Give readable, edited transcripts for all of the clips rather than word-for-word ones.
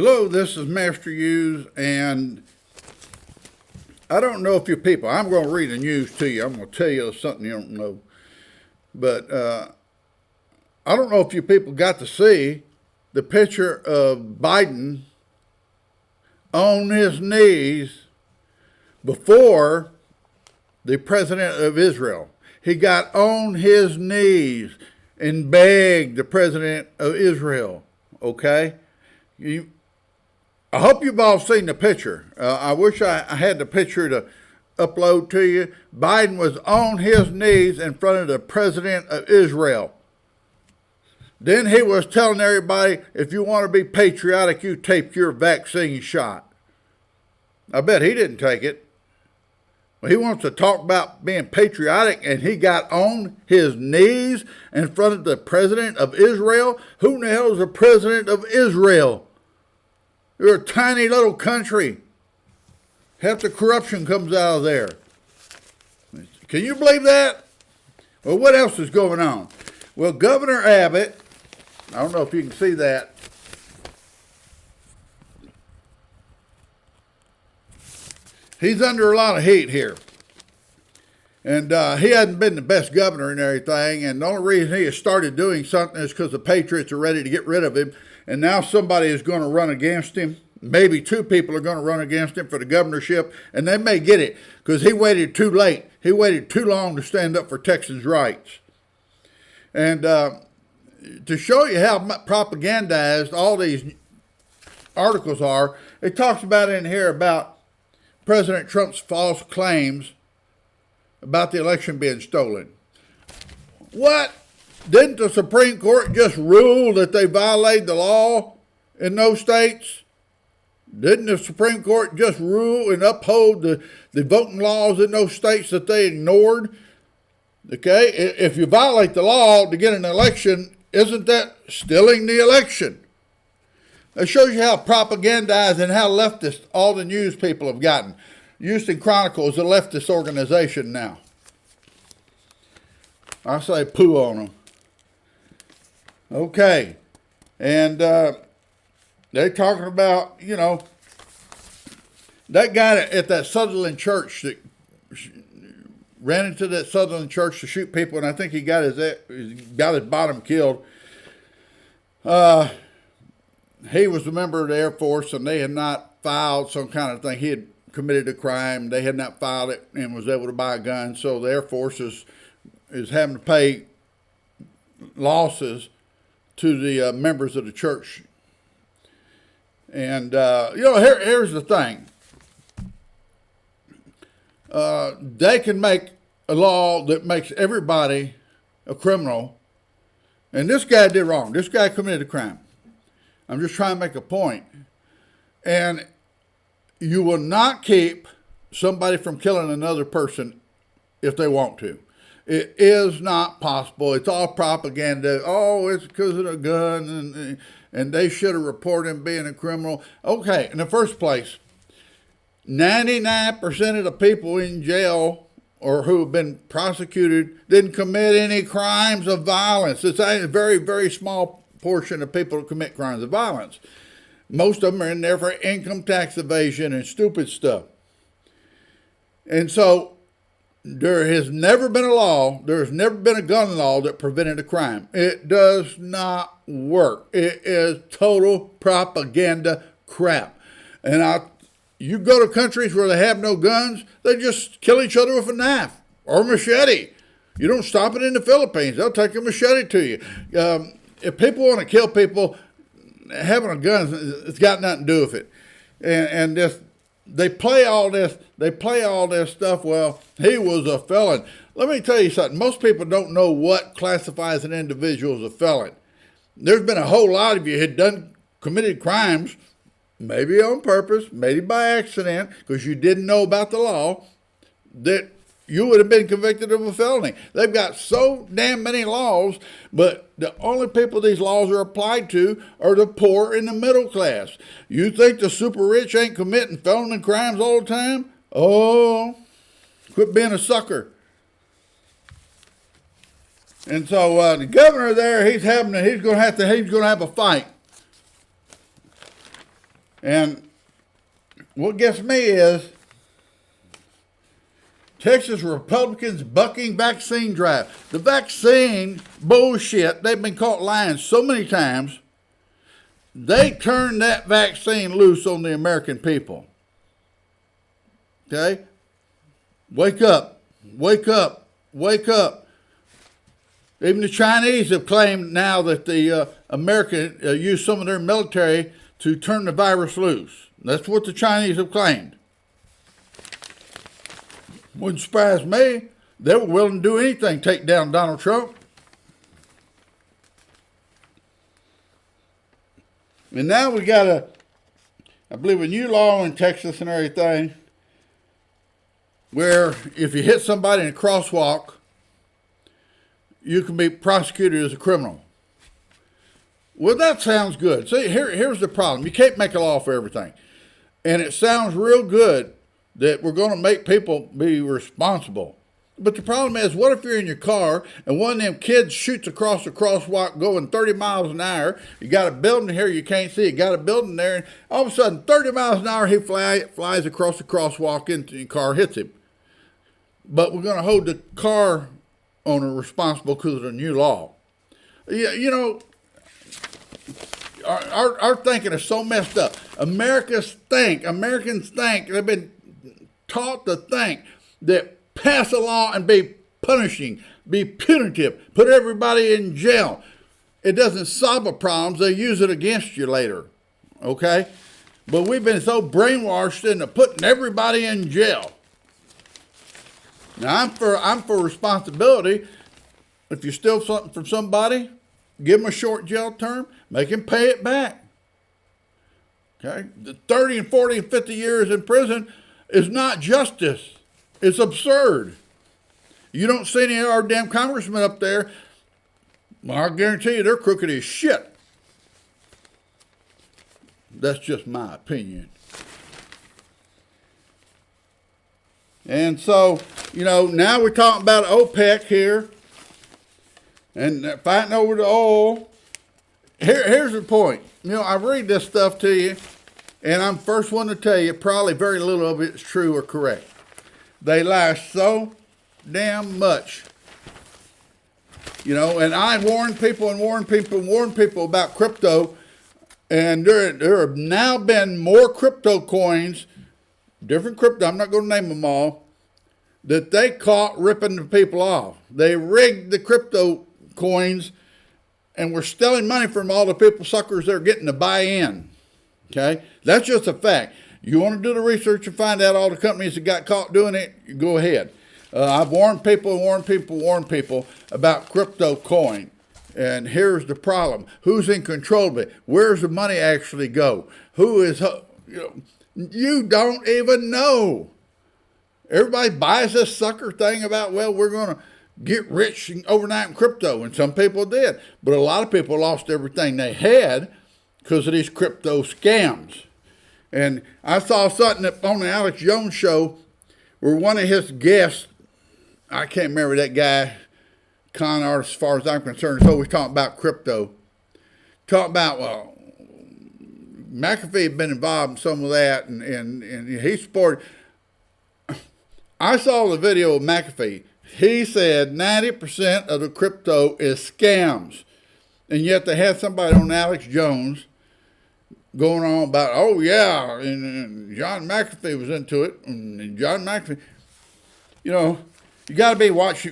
Hello, this is Master Hughes, and I don't know if you people, I'm going to read the news to you. I'm going to tell you something you don't know. But I don't know if you people got to see the picture of Biden on his knees before the president of Israel. He got on his knees and begged the president of Israel, okay? I hope you've all seen the picture. I wish I had the picture to upload to you. Biden was on his knees in front of the president of Israel. Then he was telling everybody, if you want to be patriotic, you take your vaccine shot. I bet he didn't take it. Well, he wants to talk about being patriotic, and he got on his knees in front of the president of Israel. Who the hell is the president of Israel? They're a tiny little country. Half the corruption comes out of there. Can you believe that? Well, what else is going on? Well, Governor Abbott, I don't know if you can see that. He's under a lot of heat here. And he hasn't been the best governor and everything. And the only reason he has started doing something is because the Patriots are ready to get rid of him. And now somebody is going to run against him. Maybe two people are going to run against him for the governorship. And they may get it because he waited too late. He waited too long to stand up for Texans' rights. And to show you how propagandized all these articles are, it talks about in here about President Trump's false claims about the election being stolen. What? Didn't the Supreme Court just rule that they violated the law in those states? Didn't the Supreme Court just rule and uphold the voting laws in those states that they ignored? Okay, if you violate the law to get an election, isn't that stealing the election? It shows you how propagandized and how leftist all the news people have gotten. Houston Chronicle is a leftist organization now. I say poo on them. Okay, and they're talking about, you know, that guy at that Sutherland church that ran into that Sutherland church to shoot people, and I think he got his bottom killed. He was a member of the Air Force, and they had not filed some kind of thing. He had committed a crime. They had not filed it and was able to buy a gun. So the Air Force is having to pay losses to the members of the church. And, here's the thing. They can make a law that makes everybody a criminal. And this guy did wrong. This guy committed a crime. I'm just trying to make a point. And you will not keep somebody from killing another person if they want to. It is not possible. It's all propaganda. Oh, it's because of the gun, and they should have reported him being a criminal. Okay, in the first place, 99% of the people in jail or who have been prosecuted didn't commit any crimes of violence. It's a very, very small portion of people who commit crimes of violence. Most of them are in there for income tax evasion and stupid stuff. And so there has never been a law, there's never been a gun law that prevented a crime. It does not work. It is total propaganda crap. And you go to countries where they have no guns, they just kill each other with a knife or a machete. You don't stop it in the Philippines, they'll take a machete to you. If people want to kill people, having a gun, it's got nothing to do with it. And this, they play all this stuff. Well, he was a felon. Let me tell you something. Most people don't know what classifies an individual as a felon. There's been a whole lot of you who committed crimes, maybe on purpose, maybe by accident, because you didn't know about the law, that you would have been convicted of a felony. They've got so damn many laws, but the only people these laws are applied to are the poor and the middle class. You think the super rich ain't committing felony crimes all the time? Oh, quit being a sucker. And so the governor there, he's going to have a fight And what gets me is Texas Republicans bucking vaccine drive. The vaccine bullshit, they've been caught lying so many times. They turned that vaccine loose on the American people. Okay? Wake up. Wake up. Wake up. Even the Chinese have claimed now that the America used some of their military to turn the virus loose. That's what the Chinese have claimed. Wouldn't surprise me. They were willing to do anything, take down Donald Trump. And now we got I believe, a new law in Texas and everything, where if you hit somebody in a crosswalk, you can be prosecuted as a criminal. Well, that sounds good. See, here's the problem. You can't make a law for everything. And it sounds real good that we're going to make people be responsible. But the problem is, what if you're in your car and one of them kids shoots across the crosswalk going 30 miles an hour? You got a building here you can't see. You got a building there, and all of a sudden, 30 miles an hour, he flies across the crosswalk into your car, hits him. But we're going to hold the car owner responsible because of the new law. Yeah, you know, our thinking is so messed up. Americans think, they've been taught to think that pass a law and be punishing, be punitive, put everybody in jail. It doesn't solve the problems. They use it against you later, okay? But we've been so brainwashed into putting everybody in jail. Now, I'm for responsibility. If you steal something from somebody, give them a short jail term, make them pay it back. Okay? The 30 and 40 and 50 years in prison is not justice. It's absurd. You don't see any of our damn congressmen up there, well, I guarantee you they're crooked as shit. That's just my opinion. And so, you know, now we're talking about OPEC here and fighting over the oil. Here's the point. You know, I read this stuff to you, and I'm the first one to tell you probably very little of it's true or correct. They lie so damn much. You know, and I warn people about crypto, and there have now been more crypto coins, different crypto, I'm not going to name them all, that they caught ripping the people off. They rigged the crypto coins and were stealing money from all the people suckers they're getting to buy in. Okay? That's just a fact. You want to do the research and find out all the companies that got caught doing it, go ahead. I've warned people about crypto coin. And here's the problem. Who's in control of it? Where's the money actually go? Who is, you don't even know. Everybody buys this sucker thing about, well, we're going to get rich overnight in crypto. And some people did. But a lot of people lost everything they had because of these crypto scams. And I saw something on the Alex Jones show where one of his guests, I can't remember that guy, con artist as far as I'm concerned, so we talking about crypto. Talking about, well, McAfee had been involved in some of that, and he supported. I saw the video of McAfee. He said 90% of the crypto is scams. And yet they had somebody on Alex Jones going on about, oh yeah, and John McAfee was into it, and John McAfee, you know, you got to watch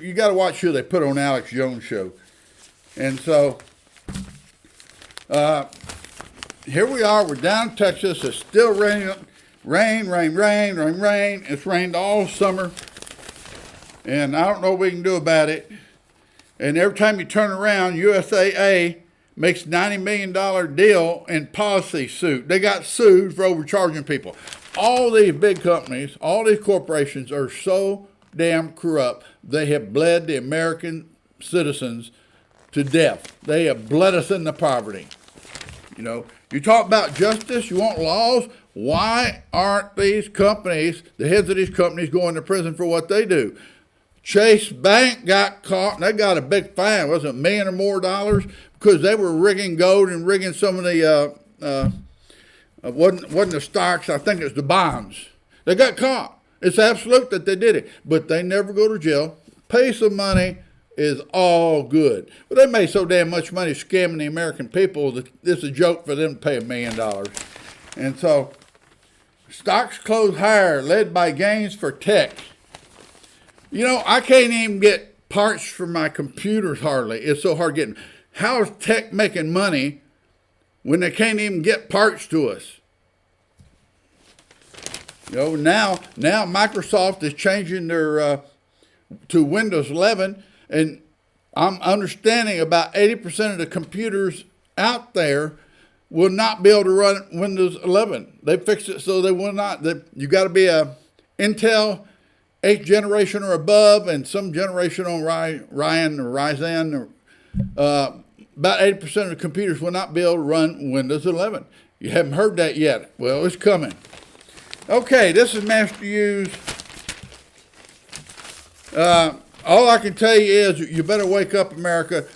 who they put on Alex Jones show. And so here we are, we're down in Texas, it's still raining, rain. It's rained all summer, and I don't know what we can do about it. And every time you turn around, USAA makes $90 million deal in policy suit. They got sued for overcharging people. All these big companies, all these corporations are so damn corrupt. They have bled the American citizens to death. They have bled us into poverty. You know, you talk about justice, you want laws. Why aren't these companies, the heads of these companies, going to prison for what they do? Chase Bank got caught, and they got a big fine. Was it $1 million or more because they were rigging gold and rigging some of the Wasn't the stocks, I think it's the bonds. They got caught. It's absolute that they did it, but they never go to jail. Pay some money is all good. But they made so damn much money scamming the American people that it's a joke for them to pay $1 million. And so stocks closed higher, led by gains for tech. You know, I can't even get parts for my computers hardly. It's so hard getting. How is tech making money when they can't even get parts to us? You know, now Microsoft is changing their to Windows 11, and I'm understanding about 80% of the computers out there will not be able to run Windows 11. They fixed it so they will not. You got to be a Intel 8th generation or above, and some generation on Ryzen. About 80% of the computers will not be able to run Windows 11. You haven't heard that yet. Well, it's coming. Okay, this is Master Hughes. All I can tell you is you better wake up, America.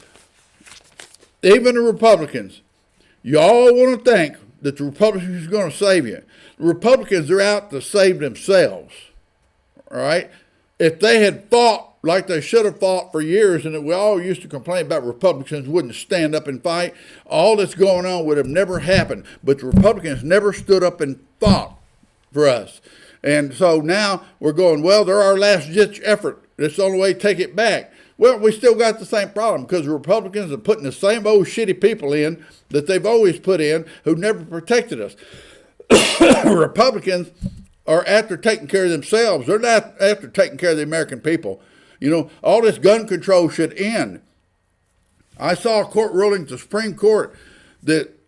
Even the Republicans. You all want to think that the Republicans are going to save you. The Republicans are out to save themselves. All right? If they had fought like they should have fought for years, and that we all used to complain about Republicans wouldn't stand up and fight, all that's going on would have never happened. But the Republicans never stood up and fought for us. And so now we're going, well, they're our last-ditch effort. That's the only way to take it back. Well, we still got the same problem because the Republicans are putting the same old shitty people in that they've always put in who never protected us. Republicans are after taking care of themselves. They're not after taking care of the American people. You know, all this gun control should end. I saw a court ruling to the Supreme Court that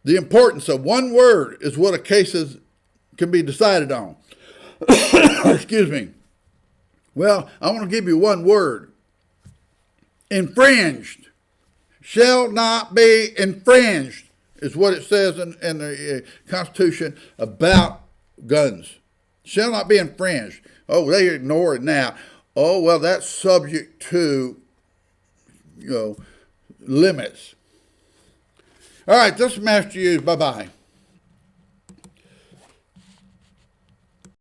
the importance of one word is what a case can be decided on. Excuse me. Well, I want to give you one word. Infringed. Shall not be infringed is what it says in the Constitution about guns. Shall not be infringed. Oh, they ignore it now. Oh, well, that's subject to, limits. All right, this is Master Hughes. Bye-bye.